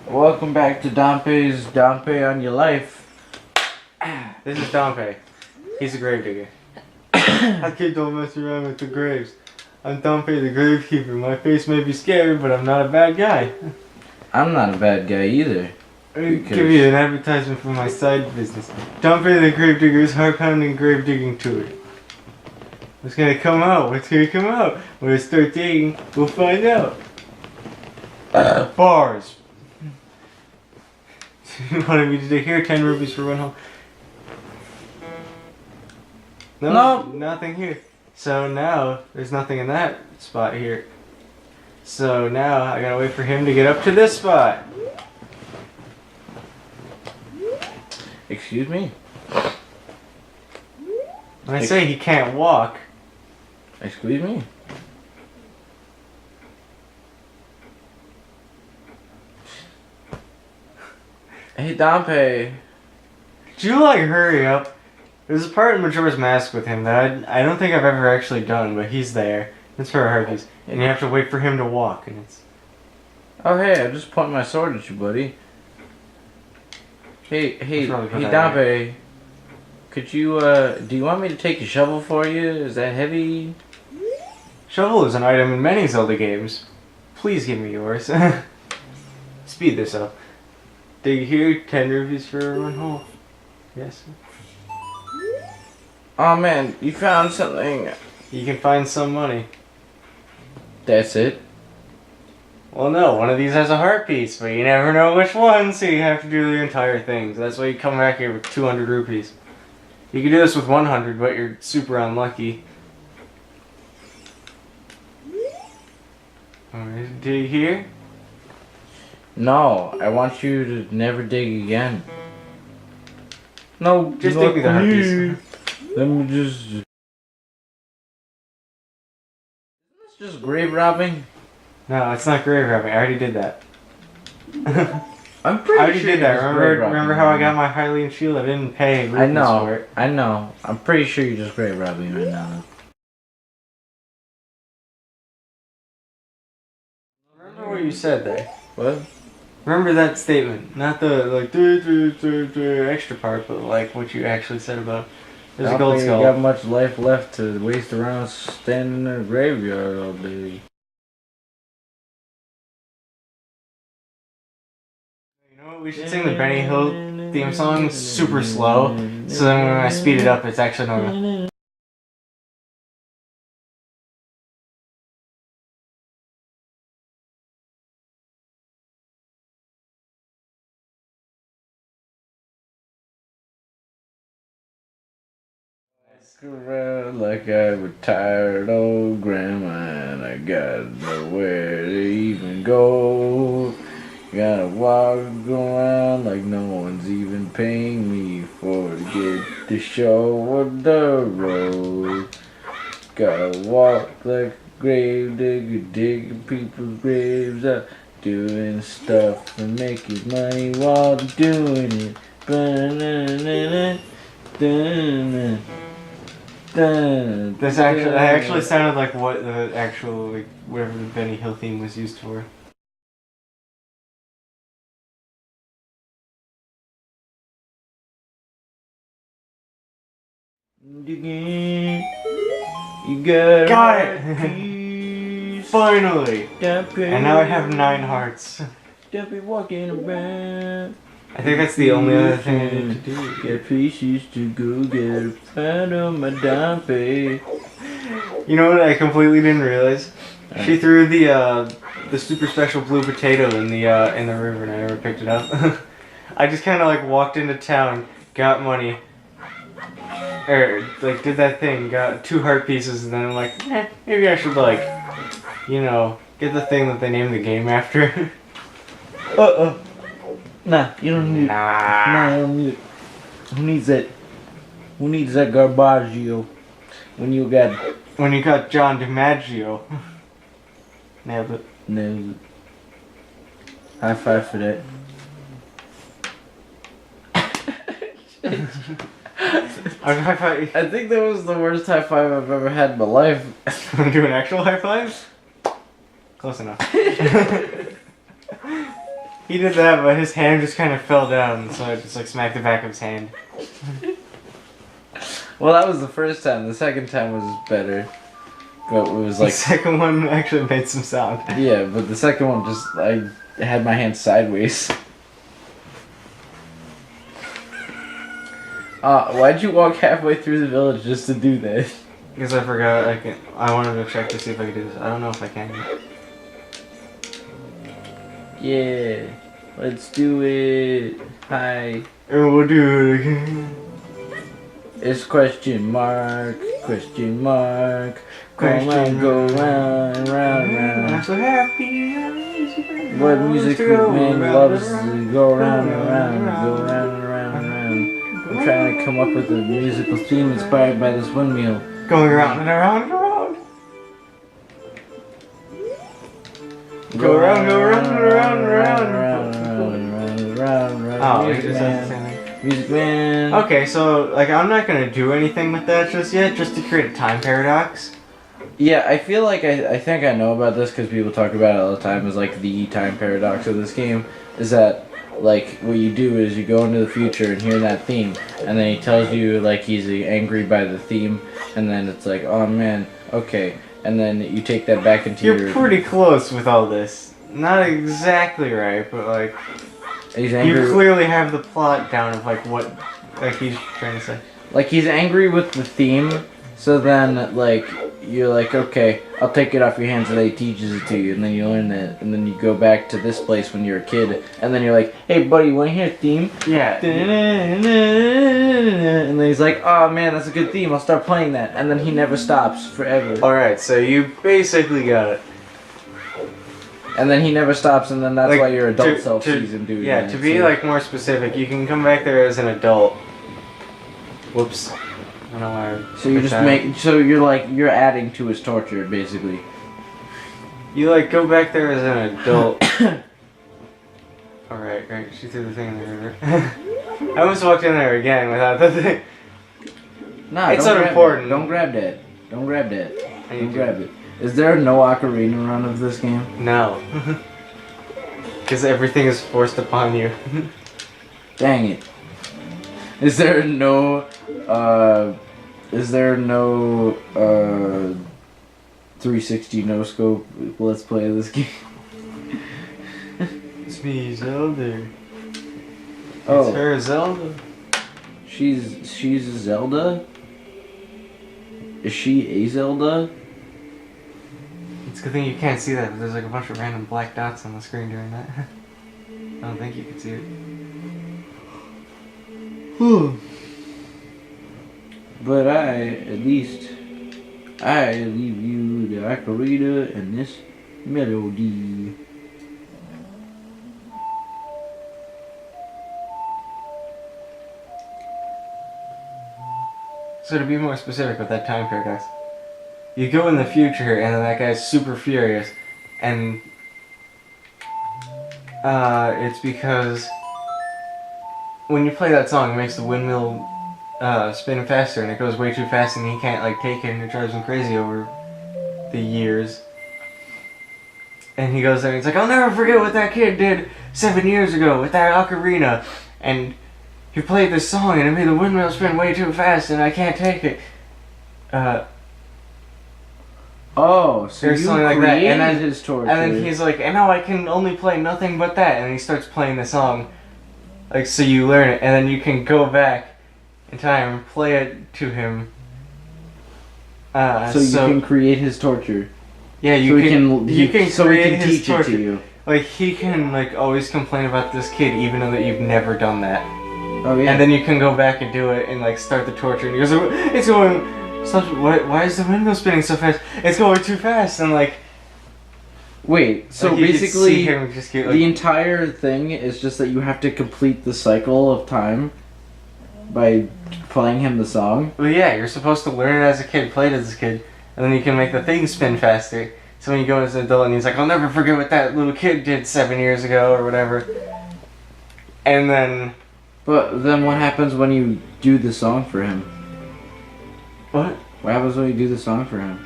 Welcome back to Dompe's Dompe on Your Life. This is Dompe. He's a gravedigger. I kid don't mess around with the graves. I'm Dompe the gravekeeper. My face may be scary, but I'm not a bad guy. I'm not a bad guy either. I'll give you an advertisement for my side business. Dompe the gravedigger's hard pounding grave digging tour. What's gonna come out? What's gonna come out? When I start digging, we'll find out. Bars. You wanted me to dig here? 10 rupees for one home. No, nothing here. So now, there's nothing in that spot here. So now, I gotta wait for him to get up to this spot. Excuse me? When I say he can't walk. Excuse me? Hey, Dompe. Do you like hurry up? There's a part in Majora's Mask with him that I don't think I've ever actually done, but he's there. It's for a harpies. And you have to wait for him to walk, and it's... Oh, hey, I just pointed my sword at you, buddy. Hey, Dompe. Could you, do you want me to take your shovel for you? Is that heavy? Shovel is an item in many Zelda games. Please give me yours. Speed this up. Dig here, 10 rupees for one hole. Yes. Oh man, you found something. You can find some money. That's it? Well, no, one of these has a heart piece, but you never know which one, so you have to do the entire thing. So that's why you come back here with 200 rupees. You can do this with 100, but you're super unlucky. Alright, dig here. No, I want you to never dig again. No, just dig me the heart piece. Let me just... Isn't this just grave robbing? No, it's not grave robbing. I already did that. I'm pretty I already sure did that. Remember how I got my Hylian shield? I didn't pay rupees for it. I know. I'm pretty sure you're just grave robbing right now. Remember what you said there. What? Remember that statement. Not the, like, extra part, but, like, what you actually said about... There's a gold skull. You got much life left to waste around standing in a graveyard all day. You know what? We should sing the Benny Hill theme song super slow, so then when I speed it up, it's actually normal. Around like I was tired old grandma and I got nowhere to even go. Gotta walk around like no one's even paying me for to get the show of the road. Gotta walk like a grave digger, digging people's graves up, doing stuff and making money while doing it. This actually sounded like what the actual, like, whatever the Benny Hill theme was used for. You got it! Finally! And now I have 9 hearts. Don't be walking around. I think that's the only other thing I need to do. Get pieces to go get a pound of my Dompe. You know what I completely didn't realize? She threw the super special blue potato in the river and I never picked it up. I just kind of like walked into town, got money, or like did that thing, got 2 heart pieces, and then I'm like, maybe I should like, you know, get the thing that they named the game after. Nah, you don't need it. Nah, I don't need it. Who needs that? Who needs that garbaggio when you got John DiMaggio? Nailed it. Nailed it. High five for that. I think that was the worst high five I've ever had in my life. Want to do an actual high five? Close enough. He did that, but his hand just kind of fell down, so I just like smacked the back of his hand. Well, that was the first time. The second time was better. But it was The like... second one actually made some sound. Yeah, but the second one just... I had my hand sideways. Why'd you walk halfway through the village just to do that? Because I forgot I wanted to check to see if I could do this. I don't know if I can. Yeah. Let's do it. Hi. And we'll do it again. It's question mark. Question mark. Come on, go round and round and I'm round. so happy. What music man loves to go round and round, go round and round and round. I'm trying to come up with a musical theme inspired by this windmill. Going around and around and around. Go around, go around and around and around. Oh, Music man. Music man. Okay, so like I'm not gonna do anything with that just yet, just to create a time paradox. Yeah, I feel like I think I know about this because people talk about it all the time. Is like the time paradox of this game is that like what you do is you go into the future and hear that theme, and then he tells you like he's angry by the theme, and then it's like, oh man, okay, and then you take that back into You're pretty close with all this. Not exactly right, but like he's angry. you clearly have the plot down of like what like he's trying to say. Like he's angry with the theme, so then like you're like, okay, I'll take it off your hands, and then he teaches it to you, and then you learn it, and then you go back to this place when you're a kid, and then you're like, hey buddy, wanna hear a theme? Yeah. And then he's like, oh man, that's a good theme, I'll start playing that, and then he never stops forever. Alright, so you basically got it. And then he never stops, and then that's Like, why your adult self sees him doing yeah, that. to be like more specific, you can come back there as an adult. Whoops. I don't know why I so you picked just that. so you're like, you're adding to his torture, basically. You like go back there as an adult. Alright, right, she threw the thing in the river. I almost walked in there again without the thing. Nah, It's don't grab unimportant. that. Don't grab that. Don't grab that. I need Don't to. grab it. Is there no Ocarina run of this game? No. Because everything is forced upon you. Dang it. Is there no 360 no scope let's play this game? It's me, Zelda. Oh. It's her, Zelda. She's a Zelda? Is she a Zelda? It's a good thing you can't see that, but there's like a bunch of random black dots on the screen during that. I don't think you can see it. But I leave you the ocarina and this melody. So to be more specific with that time paradox, you go in the future and then that guy's super furious, and it's because when you play that song, it makes the windmill spin faster, and it goes way too fast, and he can't like take it, and it drives him crazy over the years. And he goes there and he's like, I'll never forget what that kid did 7 years ago with that ocarina, and he played this song and it made the windmill spin way too fast, and I can't take it. Oh, so There's you something like that, created and then- his torture. And then he's like, and now I can only play nothing but that, and he starts playing the song, like, so you learn it, and then you can go back in time and play it to him. so you can create his torture. Yeah, You can so he create can his teach it torture. to you. Like, he can, like, always complain about this kid, even though that you've never done that. Oh yeah. And then you can go back and do it and, like, start the torture, and he goes, it's going, stop, why is the windmill spinning so fast? It's going too fast, and, like, wait, so like, you could see basically him just get, like, the entire thing is just that you have to complete the cycle of time by playing him the song. well, yeah, you're supposed to learn it as a kid, play it as a kid, and then you can make the thing spin faster. So when you go as an adult and he's like, I'll never forget what that little kid did 7 years ago or whatever. And then... But then what happens when you do the song for him? What? What happens when you do the song for him?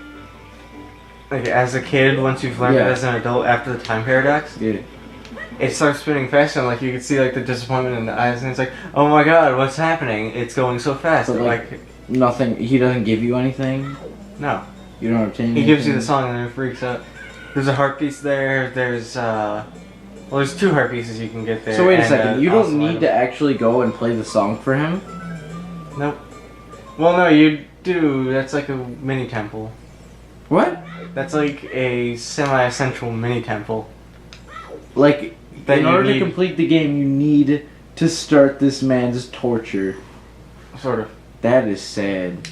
Like, as a kid, once you've learned Yeah. it as an adult after the time paradox? Yeah. it starts spinning faster, and like you can see like the disappointment in the eyes, and it's like, oh my god, what's happening? It's going so fast. But, like, nothing. He doesn't give you anything. No. You don't obtain. He gives you the song, and then it freaks out. There's a heart piece there. There's there's 2 heart pieces you can get there. So wait a second. You don't need to actually go and play the song for him. Nope. Well, no, you do. That's like a mini temple. What? That's like a semi-essential mini temple. Like, in order to complete the game, you need to start this man's torture. Sort of. That is sad.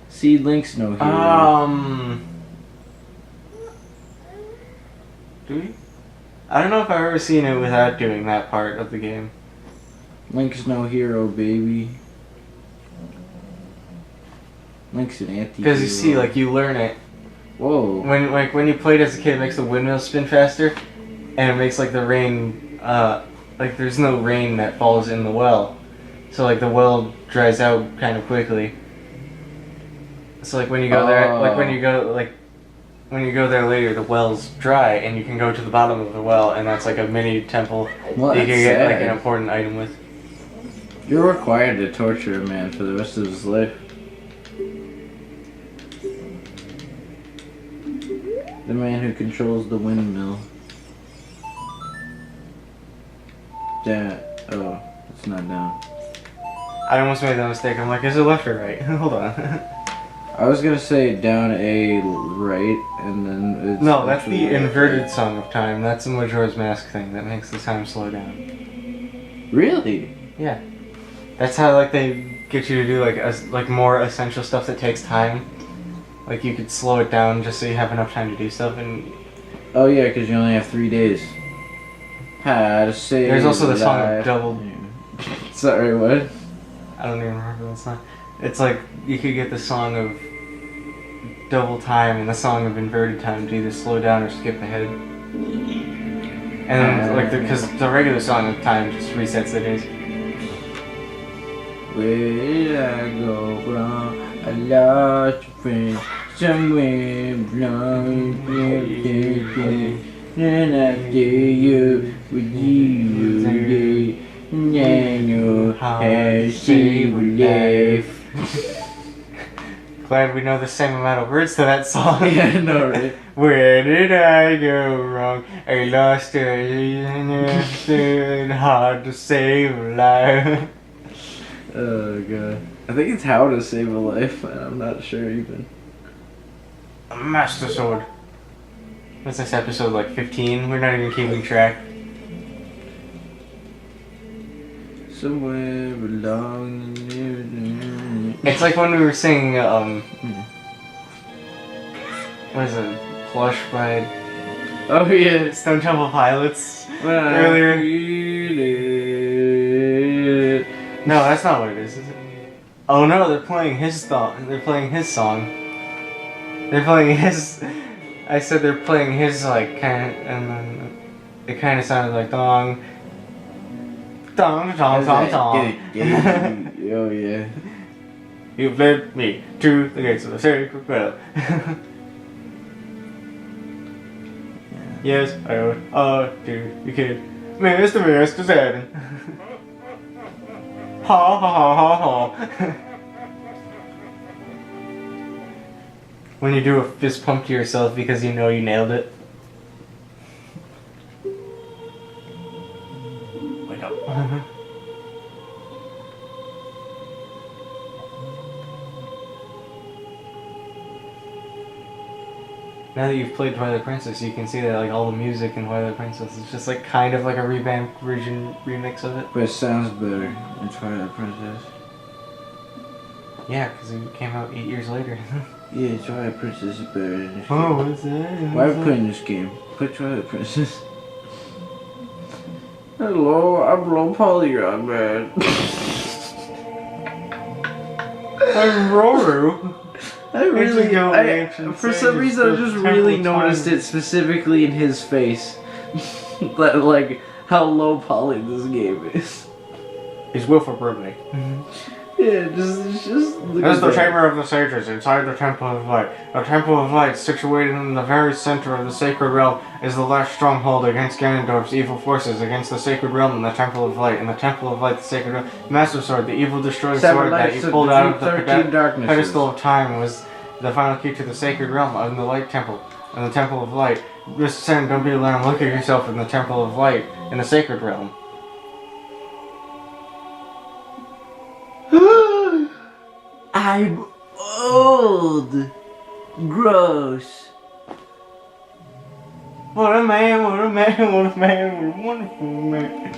See, Link's no hero. Do we? I don't know if I've ever seen it without doing that part of the game. Link's no hero, baby. Link's an anti-hero. Because you see, like, you learn it. Whoa. When you played as a kid, it makes the windmill spin faster, and it makes like the rain, like there's no rain that falls in the well, so like the well dries out kind of quickly. So like when you go there, when you go there later, the well's dry, and you can go to the bottom of the well, and that's like a mini temple Well, that you can get like sad. an important item with. You're required to torture a man for the rest of his life. The man who controls the windmill. Oh, it's not down. I almost made that mistake. I'm like, is it left or right? Hold on. I was gonna say down a right, and then it's No, that's the actually inverted right. Song of Time. That's a Majora's Mask thing that makes the time slow down. Really? Yeah. That's how like they get you to do like more essential stuff that takes time. Like you could slow it down just so you have enough time to do stuff. And Oh yeah, because you only have 3 days. How to save there's also the song life. of double. Sorry, what? I don't even remember that song. It's like you could get the song of double time and the song of inverted time to either slow down or skip ahead. And then, like because the regular song of time just resets the days. Where did I go wrong? I lost a friend somewhere blowing and after you with you today, and you have saved life. Glad we know the same amount of words to that song. Yeah, I know, right? Where did I go wrong? I lost it. Hard to save a life. Oh god. I think it's how to save a life, and I'm not sure even. A Master Sword. What's this episode, like 15? We're not even keeping track. Somewhere along the It's like when we were singing, what is it? Plush by Oh yeah. Stone Temple Pilots Earlier. No, that's not what it is it? Oh no, they're playing his song. They're playing his song. They're playing his... I said they're playing his, like, kind of... And then it kind of sounded like dong. Dong, dong, dong, dong. Oh yeah. You've led me to the gates of the sacred well. Yes, I would do you kid. Mr. Seven. Ha ha ha ha ha. When you do a fist pump to yourself because you know you nailed it. Wake up. Now that you've played Twilight Princess, you can see that like all the music in Twilight Princess is just like kind of like a revamped version remix of it. But it sounds better than Twilight Princess. Yeah, because it came out 8 years later. Yeah, Twilight Princess is better than this Oh, game. what is that? Why are we playing this game? Play Twilight Princess. Hello, I'm low polygon man. I'm Roru. For some reason, I just really noticed it specifically in his face. That, like, how low poly this game is. He's Wilford Brimley. Yeah, just look This is at the that. chamber of the sages, inside the Temple of Light. The Temple of Light, situated in the very center of the sacred realm, is the last stronghold against Ganondorf's evil forces, against the sacred realm and the Temple of Light. In the Temple of Light, the sacred realm, Master Sword, the evil destroying sword that you pulled out of the pedestal of time, was the final key to the sacred realm of the Light Temple. In the Temple of Light, Mr. Sen, don't be alarmed, look at yourself in the Temple of Light, in the sacred realm. I'm old. Gross. What a man, what a man, what a man, what a wonderful man.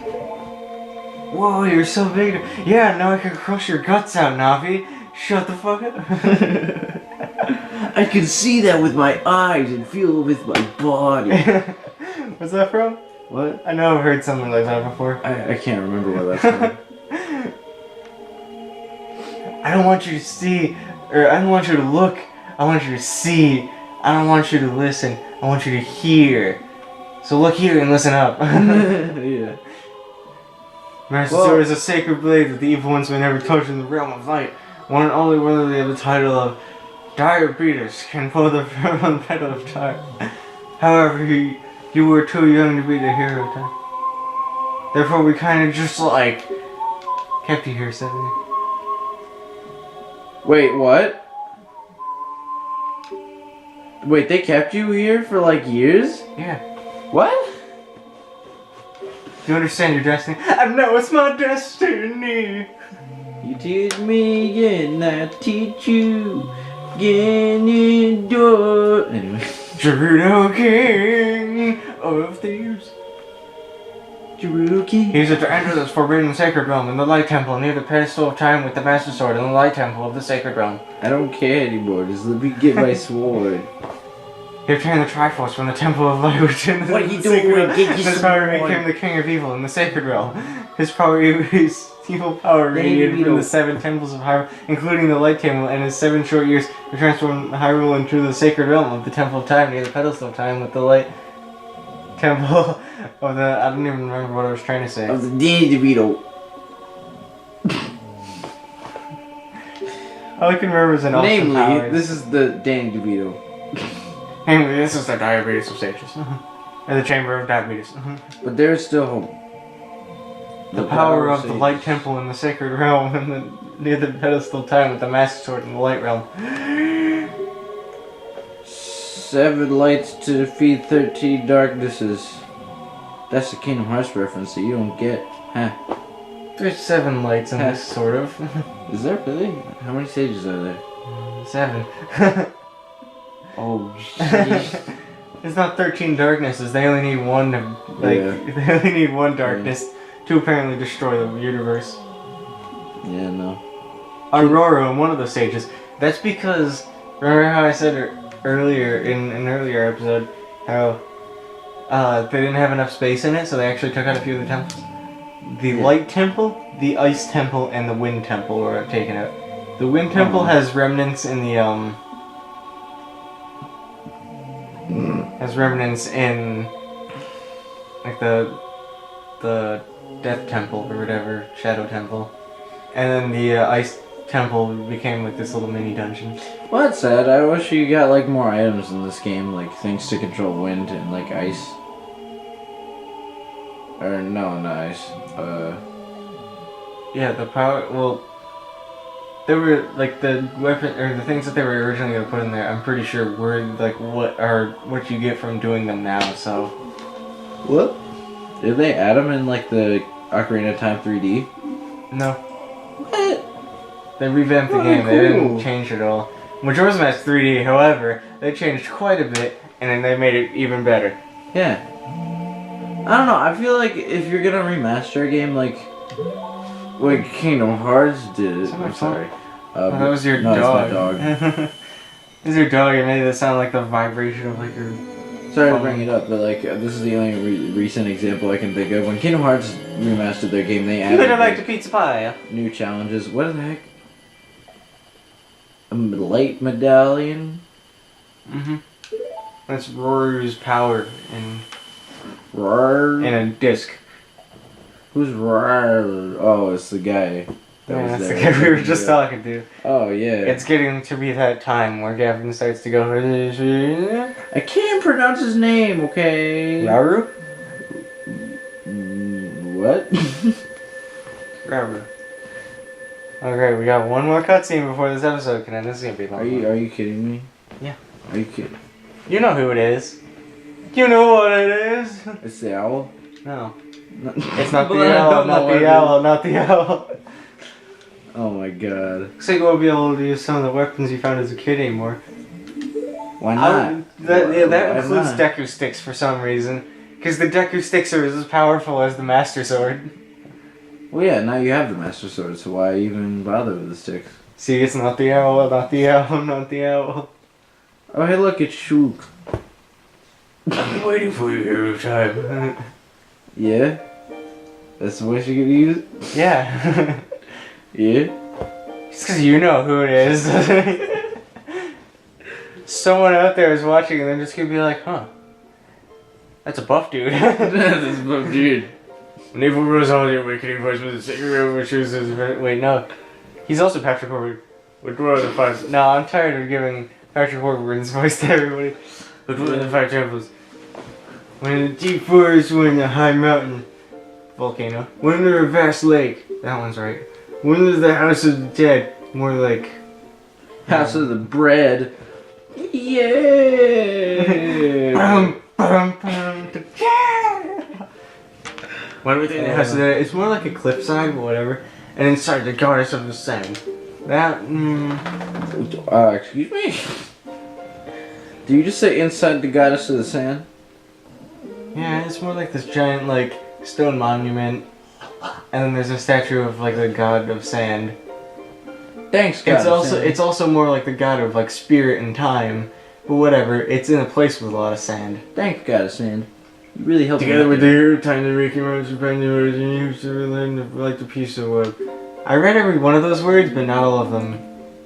Whoa, you're so big. Yeah, now I can crush your guts out, Navi. Shut the fuck up. I can see that with my eyes and feel it with my body. What's that from? What? I know I've heard something like that before. I can't remember what that's from. I don't want you to see, or I don't want you to look, I want you to see. I don't want you to listen, I want you to hear. So look here and listen up. Yeah. Master Sword is a sacred blade that the evil ones may never touch in the realm of light. One and only worthy of the title of Diabetes can pull the firm pedal of time. However, you were too young to be the hero of time. Therefore, we kind of just like kept you here, Seven. Wait, what? Wait, they kept you here for like years? Yeah. What? Do you understand your destiny? I know it's my destiny. You teach me and I teach you. Ganondorf. Anyway. Gerudo King of Thieves. Gerudo King. He is to enter this forbidden sacred realm in the Light Temple near the pedestal of time with the Master Sword in the Light Temple of the sacred realm. I don't care anymore. Just let me get my sword. He obtained the Triforce from the Temple of Light, which in the What are you sacred doing? realm. Get your His power sword. became the King of Evil in the sacred realm. His evil power radiated from the 7 temples of Hyrule, including the Light Temple, and in 7 short years he transformed Hyrule into the sacred realm of the Temple of Time near the pedestal of time with the Light Temple of the... I don't even remember what I was trying to say. Of the Danny DeVito. All I can remember is an awesome Namely, powers. this is the Danny DeVito. Namely, this is the Diabetes of Sages. And the Chamber of Diabetes. But there's still hope. The power of the Light Temple in the sacred realm and near the pedestal of time with the Master Sword in the Light realm. 7 lights to defeat 13 darknesses. That's a Kingdom Hearts reference that you don't get, huh? There's 7 lights in this, sort of. Is there really? How many stages are there? 7. Oh shit. It's not 13 darknesses. They only need one to, like, they only need one darkness to apparently destroy the universe. Yeah, no. Aurora in one of the stages. That's because, remember how I said earlier in an earlier episode how they didn't have enough space in it, so they actually took out a few of the temples. The Light Temple, the Ice Temple, and the Wind Temple were taken out. The Wind Temple has remnants in the like the Death Temple or whatever, Shadow Temple, and then the Ice Temple became like this little mini dungeon. Well, that's sad. I wish you got like more items in this game, like things to control wind and like ice. Or no, not ice. Yeah, the power. Well, there were like the weapon or the things that they were originally gonna put in there. I'm pretty sure were like what you get from doing them now. So. What? Did they add them in like the Ocarina of Time 3D? No. What? They revamped the game. They didn't change it all. Majora's Mask 3D, however, they changed quite a bit, and then they made it even better. Yeah. I don't know. I feel like if you're gonna remaster a game like Kingdom Hearts did, I'm sorry. That was your no, dog. It's my dog. This is your dog. It made it sound like the vibration of like your. Sorry to bring it up, but like this is the only recent example I can think of. When Kingdom Hearts remastered their game, they added like the pizza pie. new challenges. What the heck? A light medallion? Mm-hmm. That's Roru's power in Rar? a disc. Who's Rar? Oh, it's the guy. Yeah, was that's the there. guy we were just talking to. Oh yeah. It's getting to be that time where Gavin starts to go. I can't pronounce his name. Okay. Raru? What? Raru. Okay, we got one more cutscene before this episode can end. This is gonna be long. Are you kidding me? Yeah. Are you kidding? You know who it is. You know what it is. It's the owl. No. No. It's not the Well, I owl, don't know not what the it owl, not the owl. Oh my god. Looks like we'll be able to use some of the weapons you found as a kid anymore. Why not? That Why includes not? Deku sticks for some reason. Because the Deku sticks are as powerful as the Master Sword. Well, yeah. Now you have the Master Sword, so why even bother with the sticks? See, it's not the owl, not the owl, not the owl. Oh, hey, look, it's Shulk. I've been waiting for you here time. Yeah. That's the voice you're gonna use. Yeah. Yeah. Just because you know who it is. Someone out there is watching and they're just gonna be like, huh. That's a buff dude. That's a buff dude. When evil rules all the awakening voice with the secret which chooses. Wait, no. He's also Patrick Warburton. Which one of the five? No, I'm tired of giving Patrick Warburton's voice to everybody. Which one of the five temples? When in the deep forest, when in the high mountain. Volcano. When under a vast lake. That one's right. When is the house of the dead? More like. House of the bread. Yeah. When within the house of the dead, it's more like a cliffside, but whatever. And inside the goddess of the sand. That. Excuse me? Do you just say inside the goddess of the sand? Yeah, it's more like this giant, like, stone monument. And then there's a statue of, like, the god of sand. Thanks, God. It's also more like the god of, like, spirit and time. But whatever, it's in a place with a lot of sand. Thanks, God of sand. You really helped Together me. with the hero time to make him to find the words and use to learn like the piece of wood. I read every one of those words, but not all of them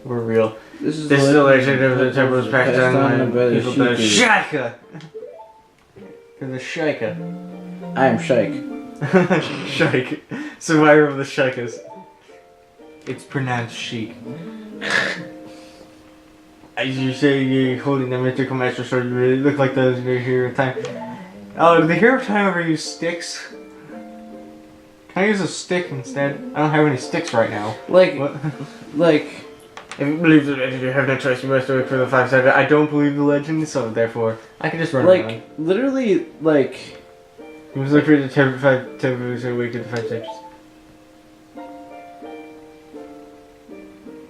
were real. This is the legend of the temples passed down by people to the Shaka! To the Shika. I am Shaik. Shike. Survivor of the Shikas. It's pronounced chic. As you say, you're holding the mythical master sword, you really look like the hero of time. Oh, did the hero of time ever use sticks? Can I use a stick instead? I don't have any sticks right now. Like, What? like, If you believe the legend, you have no choice, you must wait for the 5-sided. I don't believe the legend, so therefore, I can just run around. like, literally, like, You must look for the 5 temples and awaken the 5 sections.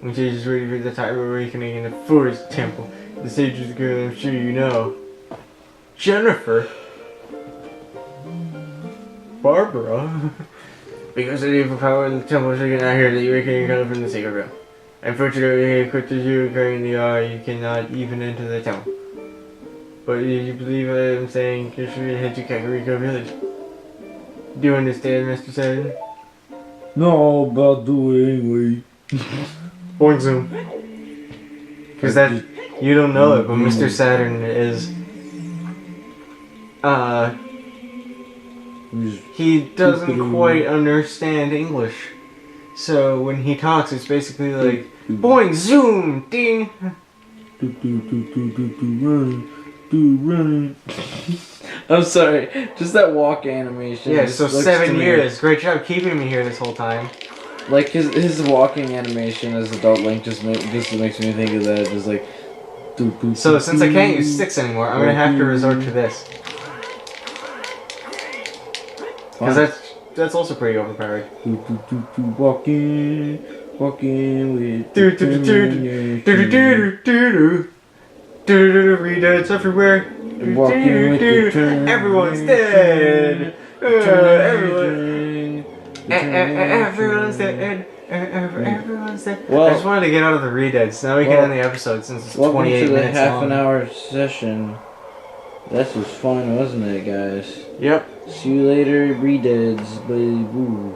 When sage is ready for the time of awakening in the forest temple, the sage is the girl I'm sure you know. Jennifer? Barbara? Because of the evil power of the temple, so you cannot hear the awakening coming from the sacred room. Unfortunately, equipped as you currently are, you cannot even enter the temple. But if you believe what I'm saying, you should head to Kakariko Village. Do you understand, Mr. Saturn? no, but do anyway. Point zoom. Because that, you don't know it, but Mr. Saturn is, he doesn't quite understand English. So when he talks, it's basically like, boing, zoom, ding. Run. I'm sorry, just that walk animation. Yeah, just so looks 7 to me- years. Great job keeping me here this whole time. Like his walking animation as Adult Link just makes me think of that. Just like. So since I can't use sticks anymore, I'm gonna have to resort to this. Because that's also pretty overpowered. Walking with. Redeads everywhere. Walking with the turn. Everyone's dead. Everyone's dead. Everyone's dead. Well, I just wanted to get out of the redeads. Now we can end the episode since it's welcome 28 to the minutes half long. an hour session. This was fun, wasn't it, guys? Yep. See you later, redeads, baby.